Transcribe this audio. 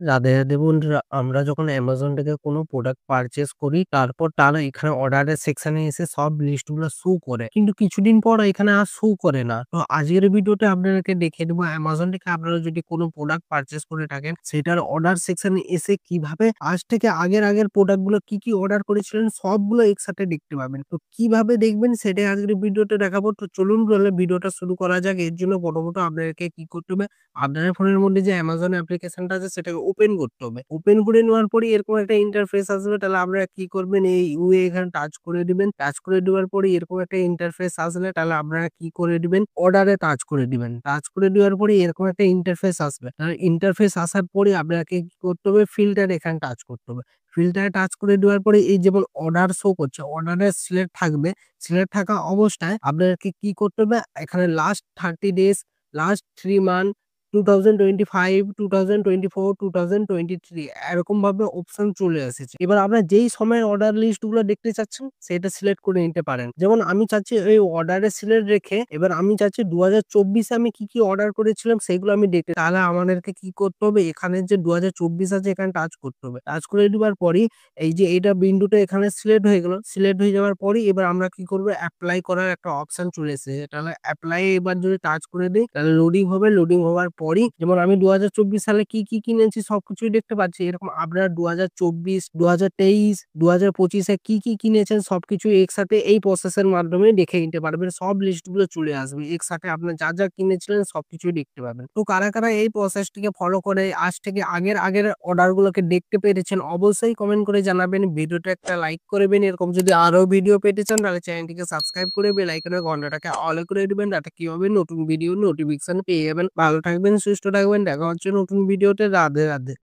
রাধে, রাধে বন্ধুরা। আমরা যখন Amazon থেকে কোনো প্রোডাক্ট পারচেজ করি, তারপর তারা এখানে অর্ডারের সেকশনে এসে সব লিস্ট গুলো শো করে। কিন্তু কিছুদিন পর এখানে আর শো করে না। তো আজকের ভিডিওতে আপনাদেরকে দেখিয়ে দেবো Amazon থেকে আপনারা যদি কোনো প্রোডাক্ট পারচেজ করে থাকেন, সেটার অর্ডার সেকশনে এসে কিভাবে আজ থেকে আগের প্রোডাক্ট গুলো কি অর্ডার করেছিলেন সবগুলো একসাথে দেখতে পাবেন। তো কিভাবে দেখবেন সেটাই আজকের ভিডিওতে দেখাবো। তো চলুন তাহলে ভিডিওটা শুরু করা যাক। এর জন্য প্রথমত আপনাদেরকে কি করতে হবে, আপনার ফোনের মধ্যে যে Amazon অ্যাপ্লিকেশনটা আছে সেটাকে ওপেন করতে হবে। ওপেন করে নেওয়ার পরে এরকম একটা ইন্টারফেস আসবে। তাহলে আপনারা কি করবেন, এই এখানে টাচ করে দিবেন। টাচ করে দেওয়ার পরে এরকম একটা ইন্টারফেস আসলে তাহলে আপনারা কি করে দিবেন, অর্ডারে টাচ করে দিবেন। টাচ করে দেওয়ার পরে এরকম একটা ইন্টারফেস আসবে। ইন্টারফেস আসার পরে আপনাকে কি করতে হবে, ফিল্টার এখানে টাচ করতে হবে। ফিল্টারে টাচ করে দেওয়ার পরে এই যেমন অর্ডার শো করছে, অর্ডারের সিলেক্ট থাকবে। সিলেক্ট থাকা অবস্থায় আপনাদেরকে কি করতে হবে, এখানে লাস্ট 30 ডেজ, লাস্ট 3 মান্থ, 2025, 2024, 2023 এরকম ভাবে অপশন চলে এসেছে। এবার আপনারা যেই সময়ের অর্ডার লিস্ট গুলো দেখতে চাচ্ছেন সেটা সিলেক্ট করে নিতে পারেন। যেমন আমি চাচ্ছি এই অর্ডারে সিলেক্ট রেখে এবার আমি চাচ্ছি 2024 এ আমি কি অর্ডার করেছিলাম সেগুলো আমি দেখতে। তাহলে আমাদেরকে কি করতে হবে, এখানে যে 2024 আছে এখানে টাচ করতে হবে। টাচ করে দেওয়ার পরই এই যে এইটা বিন্দুটা এখানে সিলেক্ট হয়ে গেল। সিলেক্ট হয়ে যাওয়ার পরই এবার আমরা কি করব, এপ্লাই করার একটা অপশন চলে এসেছে। তাহলে এপ্লাই এবার যদি টাচ করে দেই তাহলে লোডিং হবে। লোডিং হওয়ার পরই যেমন আমি 2024 সালে কি কিনেছি সবকিছুই দেখতে পাচ্ছি। এরকম আপনারা 2024, 2023, 2025 এ কি কিনেছেন সবকিছু একসাথে এই প্রসেসের মাধ্যমে দেখে নিতে পারবেন। সব লিস্ট গুলো চলে আসবে। একসাথে আপনার যা কিনেছিলেন সবকিছুই দেখতে পাবেন। তো কারা এই প্রসেসটিকে ফলো করে আজ থেকে আগের অর্ডার গুলোকে দেখতে পেরেছেন অবশ্যই কমেন্ট করে জানাবেন। ভিডিওটা একটা লাইক করবেন। এরকম যদি আরো ভিডিও পেতে চান তাহলে চ্যানেলটিকে সাবস্ক্রাইব করে বেল আইকনের ঘন্টাটাকে অল করে দিবেন। তাতে কি হবে, নতুন ভিডিও নোটিফিকেশন পেয়ে যাবেন। ভালো থাকবেন, সুস্থ থাকবেন। দেখা হচ্ছে নতুন ভিডিওতে। রাধে রাধে।